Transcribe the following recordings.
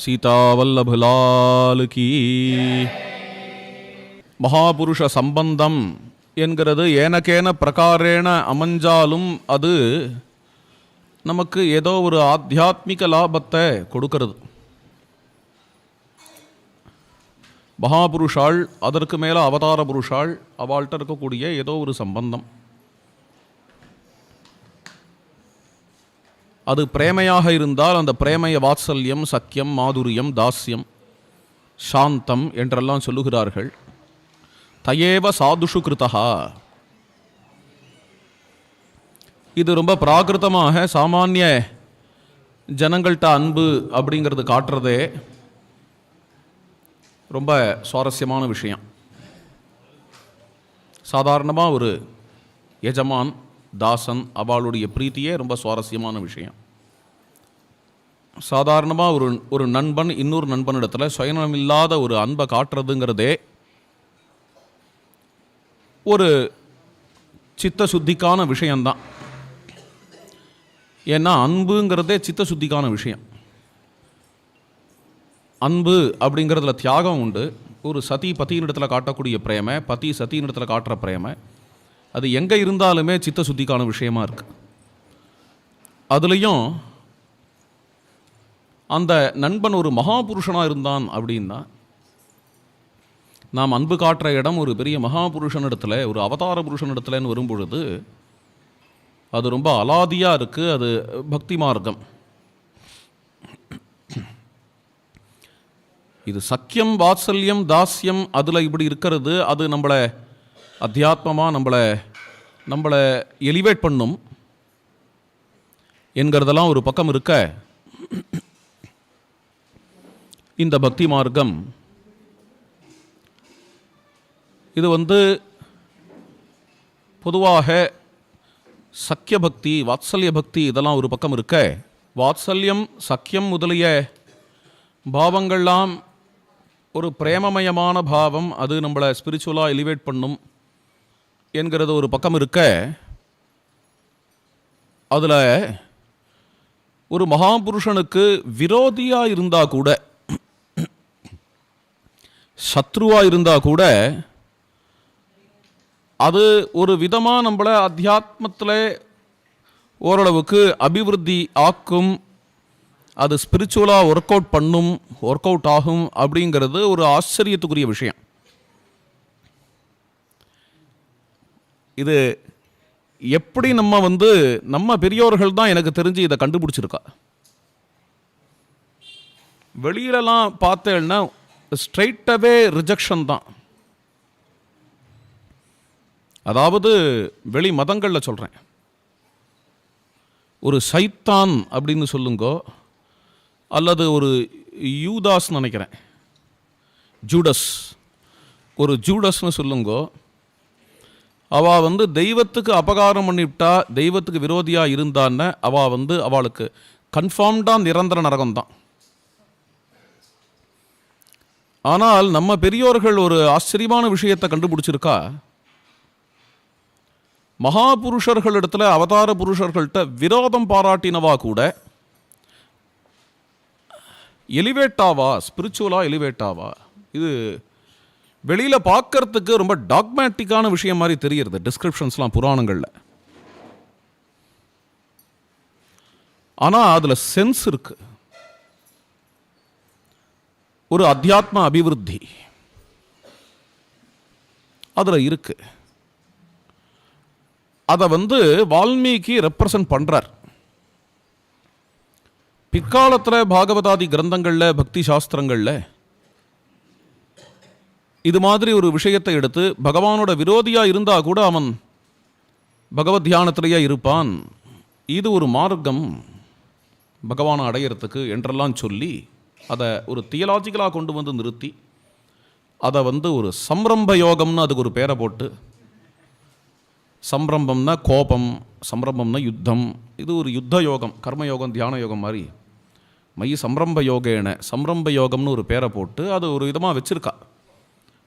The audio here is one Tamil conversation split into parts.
சீதாவல்லபலால் கீ. மகாபுருஷ சம்பந்தம் என்கிறது ஏனக்கேன பிரகாரேன அமைஞ்சாலும் அது நமக்கு ஏதோ ஒரு ஆத்தியாத்மிக லாபத்தை கொடுக்கிறது. மகாபுருஷாள், அதற்கு மேலே அவதார புருஷாள், அவள்கிட்ட இருக்கக்கூடிய ஏதோ ஒரு சம்பந்தம், அது பிரேமையாக இருந்தால் அந்த பிரேமைய வாத்சல்யம், சக்கியம், மாதுரியம், தாஸ்யம், சாந்தம் என்றெல்லாம் சொல்லுகிறார்கள். தயேவ சாதுஷு கிருதா. இது ரொம்ப பிராகிருதமாக சாமானிய ஜனங்கள்கிட்ட அன்பு அப்படிங்கிறது காட்டுறதே ரொம்ப சுவாரஸ்யமான விஷயம். சாதாரணமாக ஒரு எஜமான், தாசன், அவளுடைய பிரீத்தியே ரொம்ப சுவாரஸ்யமான விஷயம். சாதாரணமாக ஒரு நண்பன் இன்னொரு நண்பனிடத்தில் சுயநலமில்லாத ஒரு அன்பை காட்டுறதுங்கிறதே ஒரு சித்த சுத்திக்கான விஷயந்தான். ஏன்னா அன்புங்கிறதே சித்த சுத்திக்கான விஷயம். அன்பு அப்படிங்கிறதுல தியாகம் உண்டு. ஒரு சதி பத்தியினிடத்தில் காட்டக்கூடிய பிரேமை, பதி சத்தியினிடத்தில் காட்டுற பிரேமை, அது எங்கே இருந்தாலுமே சித்த சுத்திக்கான விஷயமா இருக்கு. அதுலேயும் அந்த நண்பன் ஒரு மகாபுருஷனாக இருந்தான் அப்படின்னா, நாம் அன்பு காட்டுற இடம் ஒரு பெரிய மகாபுருஷனிடத்தில், ஒரு அவதார புருஷனிடத்துலன்னு வரும்பொழுது அது ரொம்ப அலாதியாக இருக்குது. அது பக்தி மார்க்கம். இது சக்கியம், வாத்சல்யம், தாஸ்யம் அதில் இப்படி இருக்கிறது. அது நம்மளை அத்தியாத்மமாக நம்மளை எலிவேட் பண்ணும் என்கிறதெல்லாம் ஒரு பக்கம் இருக்க, இந்த பக்தி மார்க்கம் இது பொதுவாக சக்கிய பக்தி, வாத்சல்ய பக்தி இதெல்லாம் ஒரு பக்கம் இருக்க, வாத்சல்யம், சக்கியம் முதலிய பாவங்கள்லாம் ஒரு பிரேமமயமான பாவம், அது நம்மளை ஸ்பிரிச்சுவலாக எலிவேட் பண்ணும் என்கிறது ஒரு பக்கம் இருக்க, அதில் ஒரு மகாபுருஷனுக்கு விரோதியாக இருந்தால் கூட, சத்ருவாக இருந்தால் கூட, அது ஒரு விதமாக நம்மளை அத்தியாத்மத்தில் ஓரளவுக்கு அபிவிருத்தி ஆக்கும், அது ஸ்பிரிச்சுவலாக ஒர்க் அவுட் ஆகும் அப்படிங்கிறது ஒரு ஆச்சரியத்துக்குரிய விஷயம். இது எப்படி நம்ம பெரியோர்கள் தான் எனக்கு தெரிஞ்சு இதை கண்டுபிடிச்சிருக்கா. வெளியிலலாம் பார்த்தேன்னா ஸ்ட்ரைட்டாகவே ரிஜெக்ஷன் தான். அதாவது வெளி மதங்களில் சொல்கிறேன், ஒரு சைத்தான் அப்படின்னு சொல்லுங்கோ, அல்லது ஒரு யூதாஸ் நினைக்கிறேன், ஜூடஸ், ஒரு ஜூடஸ்னு சொல்லுங்கோ, அவள் தெய்வத்துக்கு அபகாரம் பண்ணிவிட்டா, தெய்வத்துக்கு விரோதியாக இருந்தான்னு அவளுக்கு கன்ஃபார்ம்டாக நிரந்தர நரகம்தான். ஆனால் நம்ம பெரியோர்கள் ஒரு ஆச்சரியமான விஷயத்தை கண்டுபிடிச்சிருக்கா. மகாபுருஷர்களிடத்தில், அவதார புருஷர்கள்ட்ட விரோதம் பாராட்டினவா கூட எலிவேட்டாவா, ஸ்பிரிச்சுவலாக எலிவேட்டாவா. இது வெளியில் பார்க்கறதுக்கு ரொம்ப டாக்மேட்டிக்கான விஷயம் மாதிரி தெரிகிறது டிஸ்கிரிப்ஷன்ஸ்லாம் புராணங்களில். ஆனால் அதில் சென்ஸ் இருக்கு, ஒரு அத்தியாத்ம அபிவிருத்தி அதில் இருக்கு. அதை வால்மீகி ரெப்ரசன்ட் பண்ணுறார். பிற்காலத்தில் பாகவதாதி கிரந்தங்களில், பக்தி சாஸ்திரங்களில் இது மாதிரி ஒரு விஷயத்தை எடுத்து, பகவானோட விரோதியாக இருந்தால் கூட அவன் பகவத் தியானத்திலேயே இருப்பான், இது ஒரு மார்க்கம் பகவானை அடையிறதுக்கு என்றெல்லாம் சொல்லி அதை ஒரு தியலாஜிக்கலாக கொண்டு நிறுத்தி, அதை ஒரு சம்ரம்ப யோகம்னு அதுக்கு ஒரு பேரை போட்டு, சம்ரம்பம்னா கோபம், சம்ரம்பம்னா யுத்தம், இது ஒரு யுத்த யோகம், கர்மயோகம், தியான யோகம் மாதிரி, மயி சம்ரம்ப யோகேன சம்ரம்ப யோகம்னு ஒரு பேரை போட்டு அது ஒரு விதமாக வச்சுருக்கா.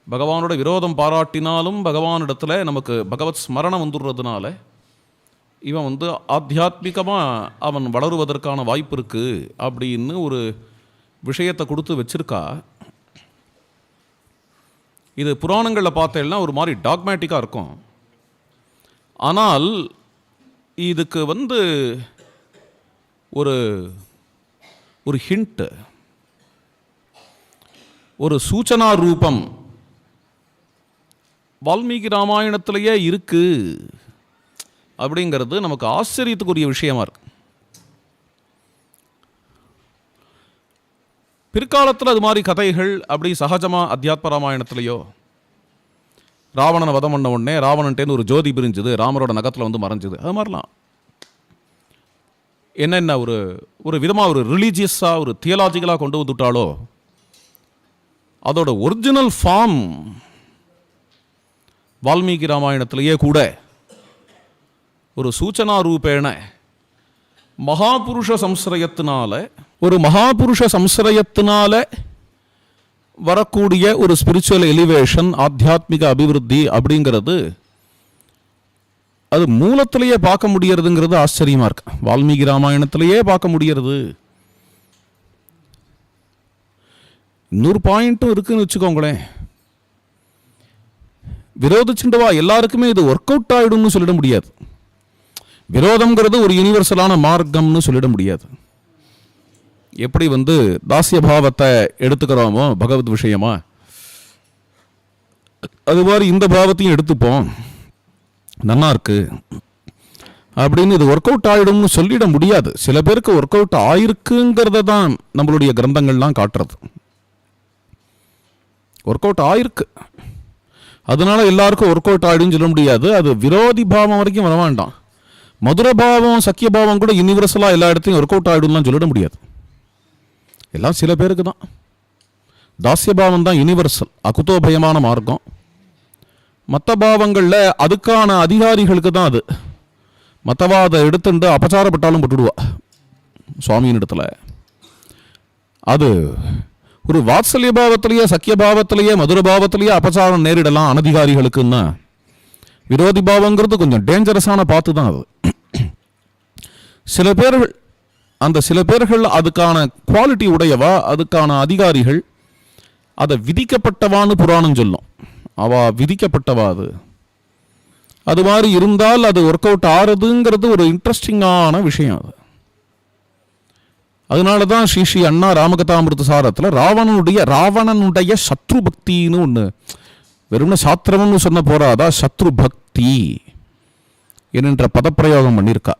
பகவானோட விரோதம் பாராட்டினாலும் பகவானிடத்தில் நமக்கு பகவத் ஸ்மரணம் வந்துடுறதுனால இவன் ஆத்தியாத்மிகமாக அவன் வளருவதற்கான வாய்ப்பு இருக்குது அப்படின்னு ஒரு விஷயத்தை கொடுத்து வச்சிருக்கா. இது புராணங்களில் பார்த்தேன்னா ஒரு மாதிரி டாக்மேட்டிக்காக இருக்கும். ஆனால் இதுக்கு ஒரு ஒரு ஹிண்ட், ஒரு சூச்சனா ரூபம் வால்மீகி ராமாயணத்திலேயே இருக்கு அப்படிங்கிறது நமக்கு ஆச்சரியத்துக்குரிய விஷயமா இருக்கு. பிற்காலத்தில் அது மாதிரி கதைகள் அப்படி சகஜமாக அத்தியாத்ம ராமாயணத்திலேயோ ராவணனை வதம் பண்ண உடனே ராவணன்ட்டேன்னு ஒரு ஜோதி பிரிஞ்சுது, ராமரோட நகத்தில் மறைஞ்சுது, அது மாதிரிலாம் என்னென்ன ஒரு விதமாக ஒரு ரிலீஜியஸாக ஒரு தியலாஜிக்கலாக கொண்டு வந்துட்டாலோ அதோட ஒரிஜினல் ஃபார்ம் வால்மீகி ராமாயணத்திலேயே கூட ஒரு சூச்சனா ரூபேண மகாபுருஷ சம்சரயத்தினால வரக்கூடிய ஒரு ஸ்பிரிச்சுவல் எலிவேஷன், ஆத்தியாத்மிக அபிவிருத்தி அப்படிங்கிறது அது மூலத்திலேயே பார்க்க முடியறதுங்கிறது ஆச்சரியமா இருக்கு. வால்மீகி ராமாயணத்திலேயே பார்க்க முடியறது. இன்னொரு பாயிண்ட்டும் இருக்குன்னு வச்சுக்கோங்களேன். விரோதிச்சுண்டவா எல்லாருக்குமே இது ஒர்க் அவுட் ஆயிடும்னு சொல்லிட முடியாது. விரோதம்ங்கிறது ஒரு யூனிவர்சலான மார்க்கம்னு சொல்லிட முடியாது. எப்படி தாசிய பாவத்தை எடுத்துக்கிறோமோ பகவத் விஷயமா, அது மாதிரி இந்த பாவத்தையும் எடுத்துப்போம், நல்லா இருக்கு அப்படின்னு இது ஒர்க் அவுட் ஆயிடும்னு சொல்லிட முடியாது. சில பேருக்கு ஒர்க் அவுட் ஆயிருக்குங்கிறத தான் நம்மளுடைய கிரந்தங்கள்லாம் காட்டுறது. ஒர்க் அவுட் ஆயிருக்கு, அதனால எல்லாருக்கும் ஒர்க் அவுட் ஆயிடும்னு சொல்ல முடியாது. அது விரோதி பாவம் வரைக்கும் வர வேண்டாம். மதுர பாவம் சக்கிய பாவம் கூட யூனிவர்சலாக எல்லா இடத்துலையும் ஒர்க் அவுட் ஆகிடும்லாம் சொல்லிட முடியாது. எல்லாம் சில பேருக்கு தான். தாசிய பாவம் தான் யூனிவர்சல், அகுதோபயமான மார்க்கம். மற்ற பாவங்களில் அதுக்கான அதிகாரிகளுக்கு தான் அது. மற்றவா அதை எடுத்துட்டு அபச்சாரப்பட்டாலும் போட்டுடுவா சுவாமியின் இடத்துல. அது ஒரு வாத்சல்ய பாவத்திலேயே சக்கிய பாவத்திலேயே மதுர பாவத்திலேயே அபச்சாரம் நேரிடலாம் அனதிகாரிகளுக்குன்னா. விரோதி பாவங்கிறது கொஞ்சம் டேஞ்சரஸான பார்த்து தான் அது. சில பேர்கள் அதுக்கான குவாலிட்டி உடையவா, அதுக்கான அதிகாரிகள், அதை விதிக்கப்பட்டவான்னு புராணம் சொல்லும். அவ விதிக்கப்பட்டவா அது மாதிரி இருந்தால் அது ஒர்க் அவுட் ஆறுதுங்கிறது ஒரு இன்ட்ரெஸ்டிங்கான விஷயம். அதனால தான் ஸ்ரீ அண்ணா ராமகதாமிருத சாரத்தில் ராவணனுடைய சத்ரு பக்தின்னு ஒன்று, வெறும்னா சாத்திரம்னு சொன்ன போறாதா, சத்ரு பக்தி என்கின்ற பதப்பிரயோகம் பண்ணியிருக்கா.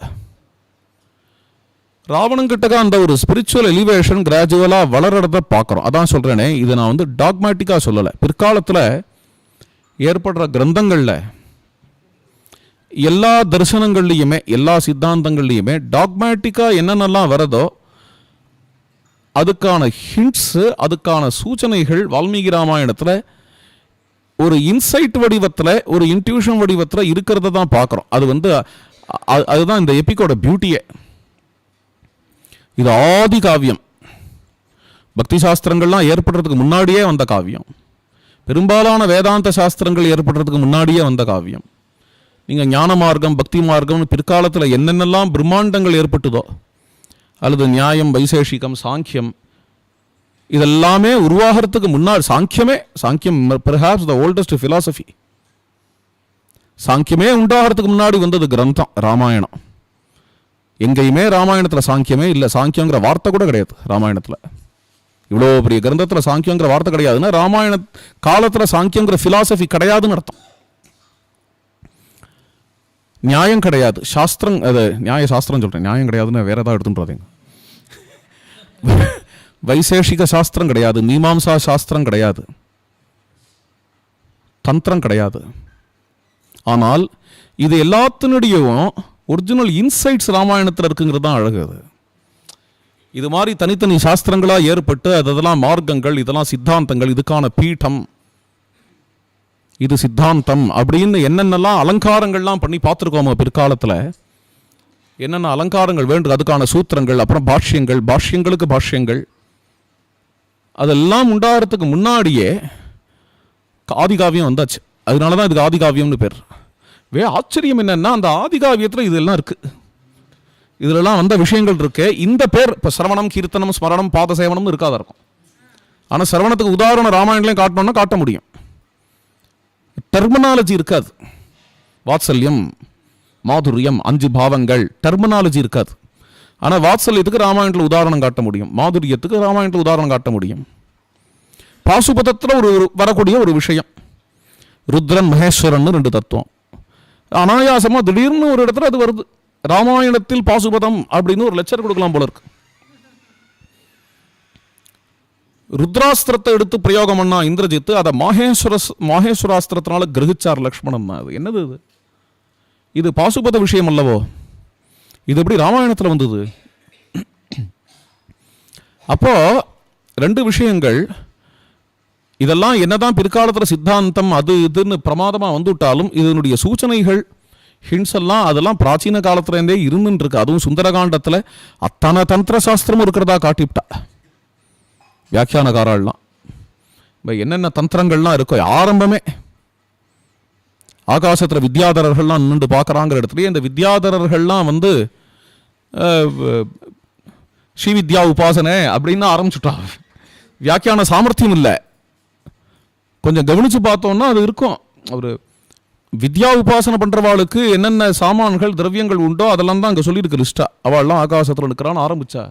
ராவணங்கிட்ட அந்த ஒரு ஸ்பிரிச்சுவல் எலிவேஷன் கிராஜுவலாக வளர்றத பார்க்குறோம். அதான் சொல்கிறேனே, இதை நான் டாக்மேட்டிக்காக சொல்லலை. பிற்காலத்தில் ஏற்படுற கிரந்தங்களில் எல்லா தரிசனங்கள்லையுமே எல்லா சித்தாந்தங்கள்லையுமே டாக்மேட்டிக்காக என்னென்னலாம் வரதோ அதுக்கான ஹிண்ட்ஸு, அதுக்கான சூச்சனைகள் வால்மீகி ராமாயணத்தில் ஒரு இன்சைட் வடிவத்தில், ஒரு இன்ட்யூஷன் வடிவத்தில் இருக்கிறத தான் பார்க்குறோம். அதுதான் இந்த எபிக்கோட பியூட்டியே. இது ஆதி காவியம். பக்தி சாஸ்திரங்கள்லாம் ஏற்படுறதுக்கு முன்னாடியே வந்த காவியம். பெரும்பாலான வேதாந்த சாஸ்திரங்கள் ஏற்படுறதுக்கு முன்னாடியே வந்த காவியம். நீங்கள் ஞான மார்க்கம், பக்தி மார்க்கம்னு பிற்காலத்தில் என்னென்னலாம் பிரம்மாண்டங்கள் ஏற்பட்டுதோ, அல்லது நியாயம், வைசேஷிகம், சாங்கியம், இதெல்லாமே உருவாகிறதுக்கு முன்னாடி சாங்கியம் பெர்ஹாப்ஸ் த ஓல்டஸ்ட் ஃபிலாசபி. சாங்கியமே உண்டாகிறதுக்கு முன்னாடி வந்தது கிரந்தம் ராமாயணம். எங்கேயுமே ராமாயணத்தில் சாங்கியமே இல்லை. சாங்கியங்கிற வார்த்தை கூட கிடையாது ராமாயணத்தில். இவ்வளோ பெரிய கிரந்தத்தில் சாங்கியங்கிற வார்த்தை கிடையாதுன்னா ராமாயண காலத்தில் சாங்கியங்கிற ஃபிலாசபி கிடையாதுன்னு அர்த்தம். நியாயம் கிடையாது, சாஸ்திரம், அது நியாய சாஸ்திரம் சொல்கிறேன், நியாயம் கிடையாதுன்னு வேற ஏதாவது எடுத்துன்னு. வைசேஷிக சாஸ்திரம் கிடையாது, மீமாம்சா சாஸ்திரம் கிடையாது, தந்திரம் கிடையாது. ஆனால் இது எல்லாத்தினுடையும் ஒரிஜினல் இன்சைட்ஸ் ராமாயணத்தில் இருக்குங்கிறது தான் அழகு. அது இது மாதிரி தனித்தனி சாஸ்திரங்களாக ஏற்பட்டு அதெல்லாம் மார்க்கங்கள், இதெல்லாம் சித்தாந்தங்கள், இதுக்கான பீடம், இது சித்தாந்தம் அப்படின்னு என்னென்னலாம் அலங்காரங்கள்லாம் பண்ணி பார்த்துருக்கோமோ பிற்காலத்தில். என்னென்ன அலங்காரங்கள் வேண்டும், அதுக்கான சூத்திரங்கள், அப்புறம் பாஷ்யங்கள், பாஷ்யங்களுக்கு பாஷ்யங்கள், அதெல்லாம் உண்டாகிறதுக்கு முன்னாடியே ஆதிகாவியம் வந்தாச்சு. அதனால தான் இதுக்கு ஆதிகாவியம்னு பேர். ஆச்சரியம் என்னன்னா, அந்த ஆதிகாவியத்தில் இதெல்லாம் இருக்குது. இதுலலாம் வந்த விஷயங்கள் இருக்கு. இந்த பேர் இப்போ சிரவணம், கீர்த்தனம், ஸ்மரணம், பாதசேவனம்னு இருக்காத இருக்கும். ஆனால் சிரவணத்துக்கு உதாரணம் ராமாயணங்களையும் காட்டணும்னா காட்ட முடியும். டெர்மினாலஜி இருக்காது. வாத்சல்யம், மாதுரியம், 5 பாவங்கள், டெர்மினாலஜி இருக்காது. ஆனால் வாத்சல்யத்துக்கு ராமாயணத்தில் உதாரணம் காட்ட முடியும், மாதுரியத்துக்கு ராமாயணத்தில் உதாரணம் காட்ட முடியும். பாசுபதத்தில் வரக்கூடிய ஒரு விஷயம், ருத்ரன் மகேஸ்வரன் 2 தத்துவம். அனாயாசமாக திடீர்னு ஒரு இடத்துல அது வருது. ராமாயணத்தில் பாசுபதம் அப்படின்னு ஒரு லெக்சர் கொடுக்கலாம் போல இருக்கு. ருத்ராஸ்திரத்தை எடுத்து பிரயோகம் பண்ணா இந்திரஜித்து, அதை மாகேஸ்வராஸ்திரத்தினால கிரகிச்சார் லக்ஷ்மணன். அது என்னது இது? இது பாசுபத விஷயம் அல்லவோ? இது எப்படி ராமாயணத்தில் வந்தது? அப்போ 2 விஷயங்கள். இதெல்லாம் என்னதான் பிற்காலத்தில் சித்தாந்தம் அது இதுன்னு பிரமாதமாக வந்துவிட்டாலும் இதனுடைய சூச்சனைகள், ஹிண்ட்ஸ் எல்லாம் அதெல்லாம் பிராச்சீன காலத்துலேருந்தே இருந்துன்னு இருக்கு. அதுவும் சுந்தரகாண்டத்தில் அத்தனை தந்திர சாஸ்திரமும் இருக்கிறதா காட்டிவிட்டா வியாக்கியானகாரெல்லாம். இப்போ என்னென்ன தந்திரங்கள்லாம் இருக்கோ ஆரம்பமே ஆகாசத்தில் வித்யாதரர்கள்லாம் நின்று பார்க்குறாங்கிற இடத்துலையே இந்த வித்யாதரர்கள்லாம் வந்து ஸ்ரீவித்யா உபாசனை அப்படின்னு ஆரம்பிச்சுட்டா. வியாக்கியான சாமர்த்தியம் இல்லை. கொஞ்சம் கவனித்து பார்த்தோம்னா அது இருக்கும். ஒரு வித்யா உபாசனை பண்ணுறவாளுக்கு என்னென்ன சாமான்கள் திரவியங்கள் உண்டோ அதெல்லாம் தான் அங்கே சொல்லியிருக்கு லிஸ்டா. அவள்லாம் ஆகாசத்தில் நிற்கிறான்னு ஆரம்பிச்சா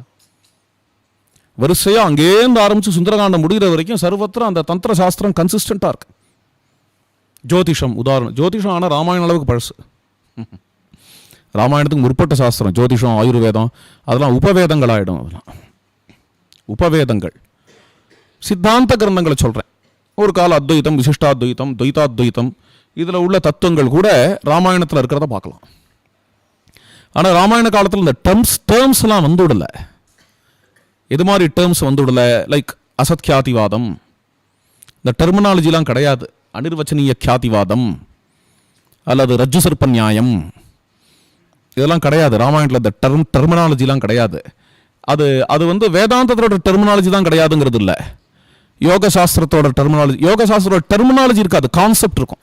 வரிசையாக அங்கேருந்து ஆரம்பித்து சுந்தரகாண்டம் முடிகிற வரைக்கும் சர்வத்திர அந்த தந்திர சாஸ்திரம் கன்சிஸ்டண்ட்டாக இருக்கு. ஜோதிஷம் உதாரணம். ஜோதிஷம் ஆனால் ராமாயண அளவுக்கு பழசு. ராமாயணத்துக்கு முற்பட்ட சாஸ்திரம் ஜோதிஷம், ஆயுர்வேதம் அதெல்லாம் உபவேதங்கள் ஆகிடும். அதெல்லாம் உபவேதங்கள். சித்தாந்த கிரந்தங்களை சொல்கிறேன். ஒரு கால அத்வைத்தம், விசிஷ்டாத்வைத்தம், துவைதாத்வைத்தம் இதில் உள்ள தத்துவங்கள் கூட ராமாயணத்தில் இருக்கிறத பார்க்கலாம். ஆனால் ராமாயண காலத்தில் இந்த டேர்ம்ஸ்லாம் வந்து விடலை. எது மாதிரி டேர்ம்ஸ் வந்து விடலை? லைக் அசத்யாதிவாதம், இந்த டெர்மினாலஜிலாம் கிடையாது. அனிர்வச்சனீய கியாதிவாதம் அல்லது ரஜ்ஜு சர்ப்ப நியாயம் இதெல்லாம் கிடையாது ராமாயணத்தில். இந்த டெர்மினாலஜிலாம் கிடையாது. அது வந்து வேதாந்தத்தோட டெர்மினாலஜி தான் கிடையாதுங்கிறது இல்லை. யோக சாஸ்திரத்தோட டெர்மினாலஜி இருக்காது, கான்செப்ட் இருக்கும்.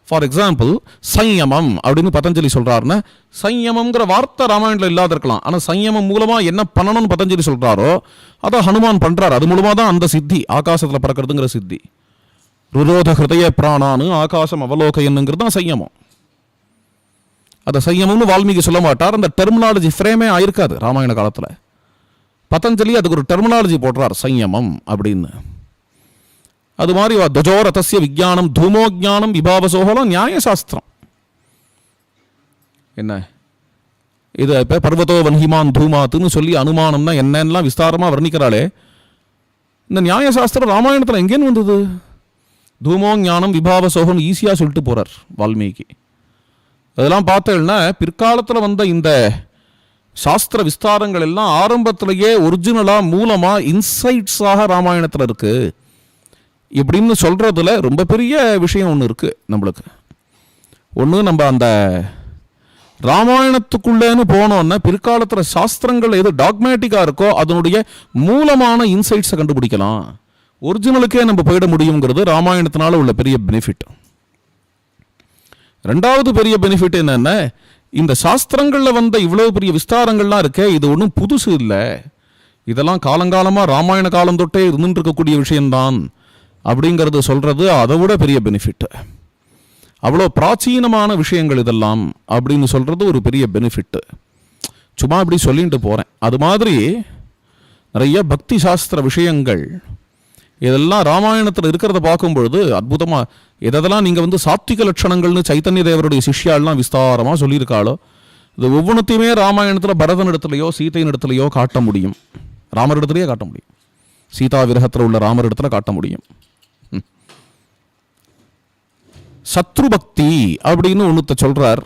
ஃபார் எக்ஸாம்பிள் சையமம் அப்படின்னு பதஞ்சலி சொல்றாருன்னா, சையமம்ங்கிற வார்த்தை ராமாயணத்தில் இல்லாத இருக்கலாம். ஆனால் சையமம் மூலமாக என்ன பண்ணணும்னு பதஞ்சலி சொல்றாரோ அதை ஹனுமான் பண்றாரு. அது மூலமாக தான் அந்த சித்தி, ஆகாசத்தில் பறக்கிறதுங்கிற சித்தி. ருரோத ஹிருதய பிராணானு ஆகாசம் அவலோகையனுங்கிறது தான் சையமம். அதை சையமம்னு வால்மீகி சொல்ல மாட்டார். அந்த டெர்மினாலஜி ஃப்ரேமே ஆயிருக்காது ராமாயண காலத்தில். பதஞ்சலி அதுக்கு ஒரு டெர்மினாலஜி போடுறார், சையமம் அப்படின்னு. அது மாதிரி துவஜோ ரதஸ்ய விஜானம் தூமோ ஜானம் விபாவசோகலாம் நியாயசாஸ்திரம். என்ன இது? இப்போ பர்வதோ வன்ஹிமான் தூமாத்துன்னு சொல்லி அனுமானம்னா என்னென்னலாம் விஸ்தாரமாக வர்ணிக்கிறாளே, இந்த நியாயசாஸ்திரம் ராமாயணத்தில் எங்கேன்னு வந்தது? தூமோ ஞானம் விபாவசோகம் ஈஸியாக சொல்லிட்டு போகிறார் வால்மீகி. அதெல்லாம் பார்த்தேன்னா பிற்காலத்தில் வந்த இந்த சாஸ்திர விஸ்தாரங்கள் எல்லாம் ஆரம்பத்திலேயே ஒரிஜினலாக மூலமாக இன்சைட்ஸாக ராமாயணத்தில் இருக்குது இப்படின்னு சொல்கிறதுல ரொம்ப பெரிய விஷயம் ஒன்று இருக்குது நம்மளுக்கு. ஒன்று, நம்ம அந்த ராமாயணத்துக்குள்ளேன்னு போனோன்னா பிற்காலத்தில் சாஸ்திரங்கள் எது டாக்மேட்டிக்காக இருக்கோ அதனுடைய மூலமான இன்சைட்ஸை கண்டுபிடிக்கலாம். ஒரிஜினலுக்கே நம்ம போயிட முடியுங்கிறது ராமாயணத்தினால உள்ள பெரிய பெனிஃபிட். ரெண்டாவது பெரிய பெனிஃபிட் என்னென்னா, இந்த சாஸ்திரங்களில் வந்த இவ்வளோ பெரிய விஸ்தாரங்கள்லாம் இருக்கே, இது ஒன்றும் புதுசு இல்லை. இதெல்லாம் காலங்காலமாக ராமாயண காலம் தொட்டே இருந்துட்டு இருக்கக்கூடிய விஷயம்தான் அப்படிங்கிறது சொல்கிறது அதை விட பெரிய பெனிஃபிட். அவ்வளோ பிராச்சீனமான விஷயங்கள் இதெல்லாம் அப்படின்னு சொல்கிறது ஒரு பெரிய பெனிஃபிட்டு. சும்மா இப்படி சொல்லிட்டு போகிறேன். அது மாதிரி நிறைய பக்தி சாஸ்திர விஷயங்கள் இதெல்லாம் ராமாயணத்தில் இருக்கிறத பார்க்கும்பொழுது அற்புதமாக எதெல்லாம் நீங்கள் வந்து சாத்விக லட்சணங்கள்னு சைத்தன்ய தேவருடைய சிஷ்யாலாம் விஸ்தாரமாக சொல்லியிருக்காளோ இது ஒவ்வொன்றத்தையுமே ராமாயணத்தில் பரதன் இடத்துலையோ சீதையின் இடத்துலையோ காட்ட முடியும். ராமர் இடத்துலையே காட்ட முடியும். சீதா விரகத்தில் உள்ள ராமர் இடத்துல காட்ட முடியும். சத்ரு பக்தி அப்படின்னு ஒன்றுத்த சொல்றார்.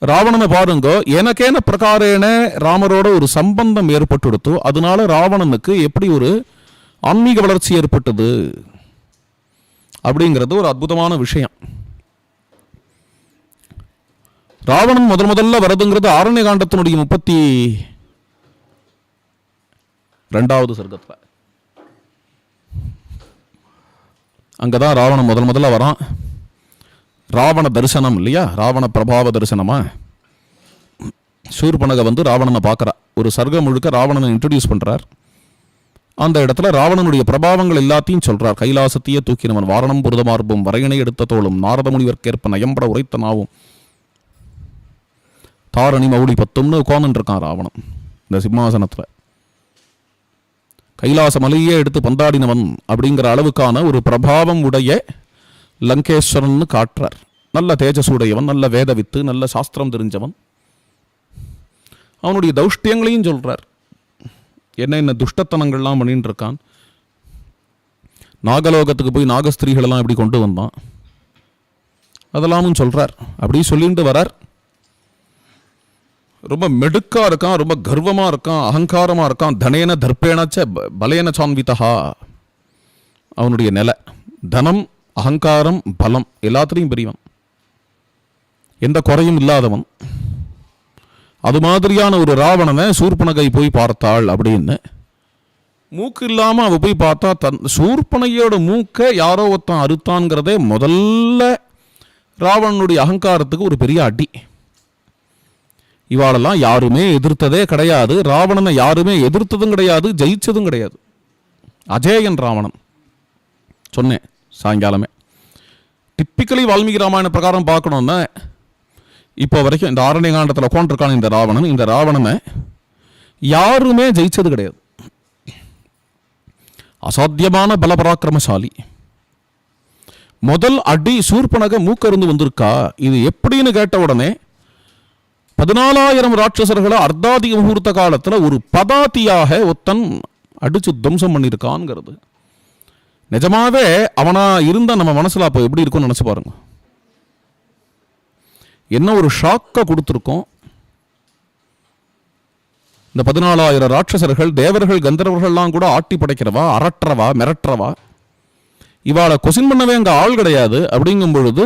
ராவணனை பாருங்க, எனக்கேன பிரகாரேன ராமரோட ஒரு சம்பந்தம் ஏற்பட்டுடுத்தோ அதனால ராவணனுக்கு எப்படி ஒரு ஆன்மீக வளர்ச்சி ஏற்பட்டது அப்படிங்கிறது ஒரு அற்புதமான விஷயம். ராவணன் முதல்ல வரதுங்கிறது ஆரண்ய காண்டத்தினுடைய 32வது சர்க்கத்தில். அங்கதான் ராவணன் முதல்ல வரான். ராவண தரிசனம் இல்லையா, ராவண பிரபாவ தரிசனமா. சூர்பனக வந்து ராவணனை பார்க்குறா. ஒரு சர்க்கம் முழுக்க ராவணனை இன்ட்ரடியூஸ் பண்ணுறார். அந்த இடத்துல ராவணனுடைய பிரபாவங்கள் எல்லாத்தையும் சொல்றார். கைலாசத்தையே தூக்கினவன், வாரணம் புரத மார்பும், வரையணை எடுத்த தோளும், நாரத முனிவர்க்கேற்ப நயம்பட உரைத்த நாவும், தாரணி மௌலி பத்தும்னு உட்கார்ந்துட்டு இருக்கான் ராவணன் இந்த சிம்மாசனத்தில். கைலாச மலையே எடுத்து பந்தாடினவன் அப்படிங்கிற அளவுக்கான ஒரு பிரபாவம் உடைய லங்கேஸ்வரன் காட்டுறார். நல்ல தேஜசுடையவன், நல்ல வேதவித்து, நல்ல சாஸ்திரம் தெரிஞ்சவன். அவனுடைய தௌஷ்டியங்களையும் சொல்றார். என்ன துஷ்டத்தனங்கள்லாம் பண்ணிட்டு இருக்கான். நாகலோகத்துக்கு போய் நாகஸ்திரீகளெல்லாம் எப்படி கொண்டு வந்தான் அதெல்லாமும் சொல்றார். அப்படி சொல்லிட்டு வரார். ரொம்ப மெடுக்கா இருக்கான், ரொம்ப கர்வமா இருக்கான், அகங்காரமா இருக்கான். தனேன தர்ப்பேனச்ச பலேன சான்விதா. அவனுடைய நிலை தனம், அகங்காரம், பலம் எல்லாத்திலையும் பெரியவன், எந்த குறையும் இல்லாதவன். அது மாதிரியான ஒரு ராவணனை சூர்பனகை போய் பார்த்தாள் அப்படின்னு. மூக்கு இல்லாம அவ போய் பார்த்தா சூர்பனகையோட மூக்கை யாரோ ஒருத்தன் அறுத்தான்ங்கிறதே முதல்ல ராவணனுடைய அகங்காரத்துக்கு ஒரு பெரிய அடி. இவாளெல்லாம் யாருமே எதிர்த்ததே கிடையாது. ராவணனை யாருமே எதிர்த்ததும் கிடையாது, ஜெயிச்சதும் கிடையாது. அஜேயன் ராவணன். சொன்னேன் சாயங்காலமே. டிப்பிக்கலி வால்மீகி ராமாயண பிரகாரம் பார்க்கணும்னா இப்போ வரைக்கும் இந்த ஆரண்ய காண்டத்தில் உட்காந்துருக்கான இந்த ராவணனை யாருமே ஜெயிச்சது கிடையாது. அசாத்தியமான பலபராக்கிரமசாலி. முதல் அடி சூர்பனக மூக்கருந்து வந்திருக்கா. இது எப்படின்னு கேட்ட உடனே 14,000 ராட்சசர்களை அர்த்தாதி முகூர்த்த காலத்தில் ஒரு பதாத்தியாக ஒத்தன் அடிச்சு துவம்சம் பண்ணியிருக்கான்ங்கிறது நிஜமாவே அவனா இருந்தா நம்ம மனசுல அப்போ எப்படி இருக்கும்னு நினைச்சு பாருங்க. என்ன ஒரு ஷாக்கை கொடுத்துருக்கோம். இந்த 14,000 ராட்சசர்கள், தேவர்கள், கந்தர்வர்கள்லாம் கூட ஆட்டி படைக்கிறவா, அரற்றவா, மிரட்டுறவா. இவாளை கொசின் பண்ணவே அங்கே ஆள் கிடையாது. அப்படிங்கும் பொழுது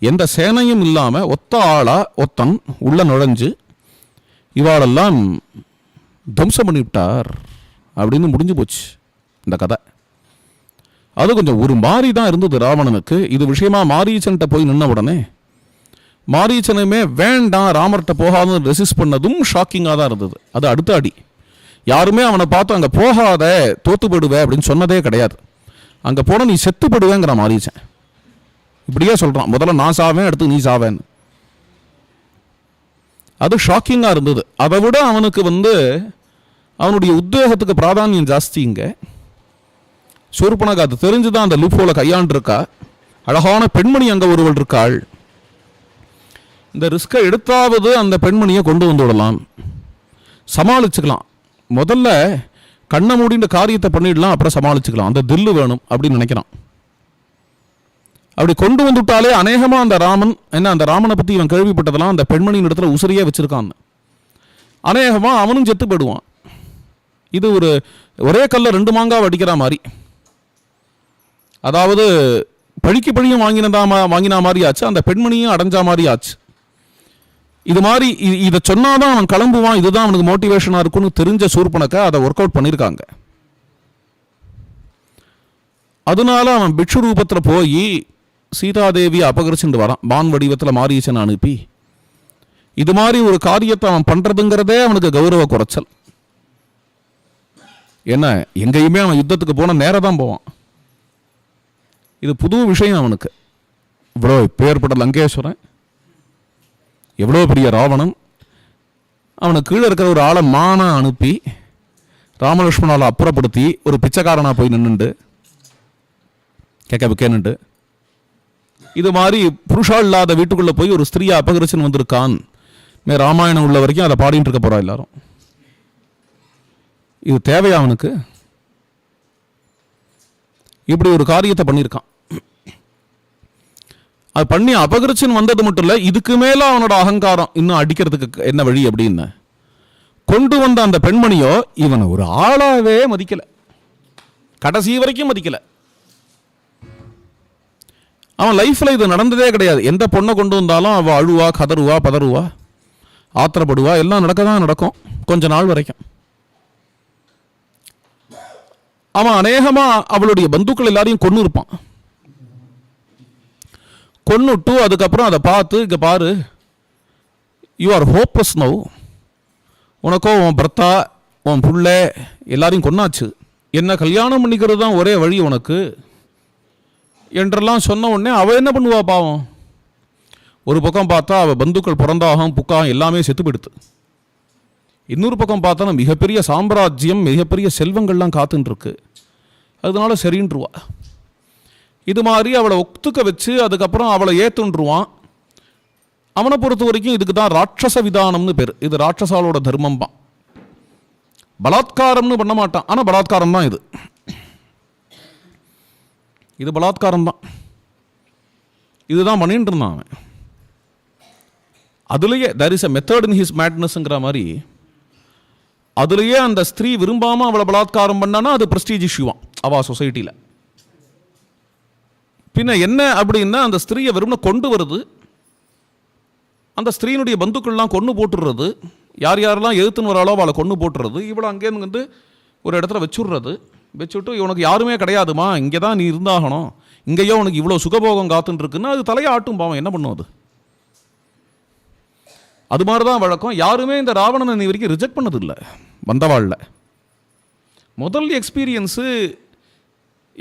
எந்த சேனையும் இல்லாமல் ஒத்த ஆளா ஒத்தன் உள்ள நுழைஞ்சு இவாளெல்லாம் துவம்சம் பண்ணிவிட்டார் அப்படின்னு முடிஞ்சு போச்சு இந்த கதை. அது கொஞ்சம் ஒரு மாதிரி தான் இருந்தது ராவணனுக்கு. இது விஷயமா மாரீச்சன்ட்ட போய் நின்ன உடனே மாரீச்சனுமே வேண்டாம் ராமர்கிட்ட போகாதுன்னு ரெசிஸ்ட் பண்ணதும் ஷாக்கிங்காக தான் இருந்தது. அது அடுத்த அடி. யாருமே அவனை பார்த்து அங்கே போகாத, தோத்து போடுவே அப்படின்னு சொன்னதே கிடையாது. அங்கே போனால் நீ செத்து போடுவேங்கிற மாரீச்சன். இப்படியே சொல்கிறான், முதல்ல நான் சாவேன், அடுத்து நீ சாவேன்னு. அது ஷாக்கிங்காக இருந்தது. அதை விட அவனுக்கு அவனுடைய உத்வேகத்துக்கு பிராதானியம் ஜாஸ்தி. இங்கே சூர்பனகா அது தெரிஞ்சுதான் அந்த லூப்போல கையாண்டிருக்கா. அழகான பெண்மணி அங்கே ஒருவள் இருக்காள். இந்த ரிஸ்கை எடுத்தாவது அந்த பெண்மணியை கொண்டு வந்து விடலாம், சமாளிச்சுக்கலாம். முதல்ல கண்ணை மூடின்ற காரியத்தை பண்ணிடலாம், அப்புறம் சமாளிச்சுக்கலாம். அந்த தில்லு வேணும் அப்படின்னு நினைக்கிறான். அப்படி கொண்டு வந்துட்டாலே அநேகமாக அந்த ராமன் அந்த ராமனை பற்றி இவன் கேள்விப்பட்டதெல்லாம் அந்த பெண்மணியின் இடத்துல உசிரியே வச்சிருக்கான். அநேகமாக அவனும் செத்து போயிடுவான். இது ஒரே கல்ல 2 மாங்காய் அடிக்கிற மாதிரி. அதாவது பழிக்கு பழியும் வாங்கினா மாதிரி ஆச்சு, அந்த பெண்மணியும் அடைஞ்சா மாதிரி ஆச்சு. இது மாதிரி இதை சொன்னாதான் அவன் கிளம்புவான், இதுதான் அவனுக்கு மோட்டிவேஷனாக இருக்கும்னு தெரிஞ்ச சூர்பனகை அதை ஒர்க் அவுட் பண்ணியிருக்காங்க. அதனால அவன் பிக்ஷு ரூபத்தில் போய் சீதாதேவியை அபகரிச்சுட்டு வரான். பான் வடிவத்தில் மாரீச்சனை அனுப்பி இது மாதிரி ஒரு காரியத்தை அவன் பண்ணுறதுங்கிறதே அவனுக்கு கௌரவ குறைச்சல். என்ன எங்கேயுமே அவன் யுத்தத்துக்கு போன நேரம் தான் போவான். இது புது விஷயம் அவனுக்கு. இவ்வளோ பேர்பட்ட லங்கேஸ்வரன், எவ்வளோ பெரிய ராவணன், அவனுக்கு கீழே இருக்கிற ஒரு ஆளை மானா அனுப்பி ராமலட்சுமணாவை அப்புறப்படுத்தி ஒரு பிச்சைக்காரனா போய் நின்றுண்டு கேட்க இது மாதிரி புருஷா இல்லாத வீட்டுக்குள்ளே போய் ஒரு ஸ்திரீயை அபகரிச்சுன்னு வந்திருக்கான். ராமாயணம் உள்ள வரைக்கும் அதை பாடிட்டு இருக்க போறா எல்லாரும். இது தேவையா அவனுக்கு? இப்படி ஒரு காரியத்தை பண்ணியிருக்கான். அது பண்ணி அபகரிச்சுன்னு வந்தது மட்டும் இல்லை, இதுக்கு மேல அவனோட அகங்காரம் இன்னும் அடிக்கிறதுக்கு என்ன வழி அப்படின்னு கொண்டு வந்த அந்த பெண்மணியோ இவனை ஒரு ஆளாவே மதிக்கல, கடைசி வரைக்கும் மதிக்கல. அவன் லைஃப்ல இது நடந்ததே கிடையாது. எந்த பொண்ணை கொண்டு வந்தாலும் அவள் அழுவா, கதறுவா, பதறுவா, ஆத்திரப்படுவா, எல்லாம் நடக்கும் கொஞ்ச நாள் வரைக்கும். அவன் அநேகமா அவளுடைய பந்துக்கள் எல்லாரையும் கொன்னு இருப்பான். கொன்னுட்டு அதுக்கப்புறம் அதை பார்த்து, இங்க பாரு, யூ ஆர் ஹோப்லெஸ் நவ், உனக்கோ உன் பர்த்தா உன் புள்ள எல்லாரையும் கொன்னாச்சு, என்ன கல்யாணம் பண்ணிக்கிறது தான் ஒரே வழி உனக்கு என்றெல்லாம் சொன்ன உடனே அவள் என்ன பண்ணுவா பாவம்? ஒரு பக்கம் பார்த்தா அவள் பந்துக்கள் பிறந்தாகம் புக்காகம் எல்லாமே செத்து போயிடுத்து. இன்னொரு பக்கம் பார்த்தா மிகப்பெரிய சாம்ராஜ்யம் மிகப்பெரிய செல்வங்கள்லாம் காத்துன்ருக்கு. அதனால சரின்றுவா. இது மாதிரி அவளை ஒத்துக்க வச்சு அதுக்கப்புறம் அவளை ஏத்துன்றுவான். அவனை பொறுத்த வரைக்கும் இதுக்கு தான் ராட்சச விதானம்னு பேர். இது ராட்சசாலோட தர்மம் தான். பலாத்காரம்னு பண்ண மாட்டான், ஆனால் பலாத்காரம் தான் இது. இது பலாத்காரம் தான். இதுதான் பண்ணிட்டு இருந்தான் அவன். அதுலேயே there is a method in his மேட்னஸ்ங்கிற மாதிரி அதுலேயே அந்த ஸ்திரீ விரும்பாமல் அவளை பலாத்காரம் பண்ணானா அது ப்ரெஸ்டீஜ் இஷ்யூவான் அவா சொசைட்டியில். பின்ன என்ன அப்படின்னா அந்த ஸ்திரீயை வெறும்னா கொண்டு வருது, அந்த ஸ்திரீனுடைய பந்துக்கள்லாம் கொண்டு போட்டுடுறது, யார் யாரெல்லாம் எதிர்த்துன்னு வராளோ அவளை கொண்டு போட்டுறது, இவளை அங்கேருந்து வந்து ஒரு இடத்துல வச்சுடுறது. வச்சுட்டு இவனுக்கு யாருமே கிடையாதுமா, இங்கே தான் நீ இருந்தாகணும், இங்கேயோ உனக்கு இவ்வளோ சுகபோகம் காத்துன்னு இருக்குன்னு அது தலையை ஆட்டும். பாவம் என்ன பண்ணும் அது? அது மாதிரி தான் வழக்கம். யாருமே இந்த ராவணனை நீ வரைக்கும் ரிஜெக்ட் பண்ணதில்லை வந்தவாளில். முதல் எக்ஸ்பீரியன்ஸு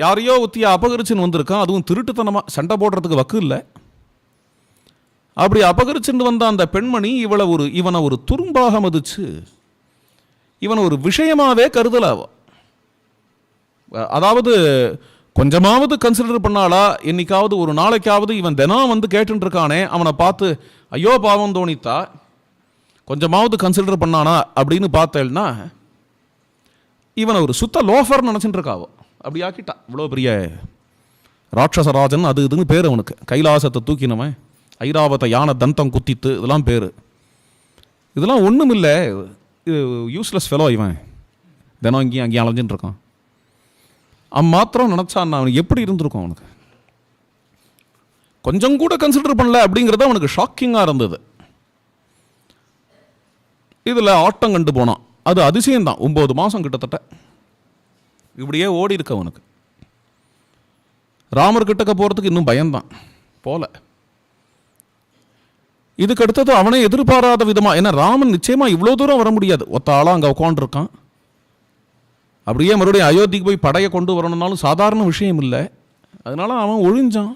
யாரையோ ஒத்திய அபகரிச்சுன்னு வந்திருக்கான், அதுவும் திருட்டுத்தனமாக, சண்டை போடுறதுக்கு வக்கு இல்லை. அப்படி அபகரிச்சுட்டு வந்த அந்த பெண்மணி இவனை ஒரு துரும்பாக மதிச்சு இவனை ஒரு விஷயமாகவே கருதலாவோ. அதாவது கொஞ்சமாவது கன்சிடர் பண்ணாளா? என்னைக்காவது ஒரு நாளைக்காவது இவன் தினம் வந்து கேட்டுட்டு இருக்கானே, அவனை பார்த்து ஐயோ பாவம் தோணித்தா கொஞ்சமாவது கன்சிடர் பண்ணானா அப்படின்னு பார்த்தேன்னா இவனை ஒரு சுத்த லோஃபர் நினச்சிட்டு இருக்காவோ. அப்படி ஆக்கிட்டா. இவ்வளோ பெரிய ராட்சசராஜன் அது இதுன்னு பேர் அவனுக்கு. கைலாசத்தை தூக்கினவன், ஐராவத யானை தந்தம் குத்தித்து, இதெல்லாம் பேர். இதெல்லாம் ஒன்றும் இல்லை, இது யூஸ்லெஸ் ஃபெலோ. இவன் தினம் இங்கேயும் அங்கேயும் அலைஞ்சின்னு இருக்கான். அவன் மாத்திரம் நினச்சான் அவனுக்கு எப்படி இருந்திருக்கும். அவனுக்கு கொஞ்சம் கூட கன்சிடர் பண்ணல அப்படிங்கிறது அவனுக்கு ஷாக்கிங்காக இருந்தது. இதில் ஆட்டம் கண்டு போனான். அது அதிசயம்தான். 9 மாதம் கிட்டத்தட்ட இப்படியே ஓடி இருக்க அவனுக்கு. ராமர் கிட்டக்க போகிறதுக்கு இன்னும் பயம்தான் போல. இதுக்கு அடுத்தது அவனே எதிர்பாராத விதமாக, ஏன்னா ராமன் நிச்சயமாக இவ்வளோ தூரம் வர முடியாது, ஒத்த ஆளாக அங்கே உட்காந்துருக்கான். அப்படியே மறுபடியும் அயோத்திக்கு போய் படையை கொண்டு வரணும்னாலும் சாதாரண விஷயம் இல்லை. அதனால அவன் ஒழிஞ்சான்.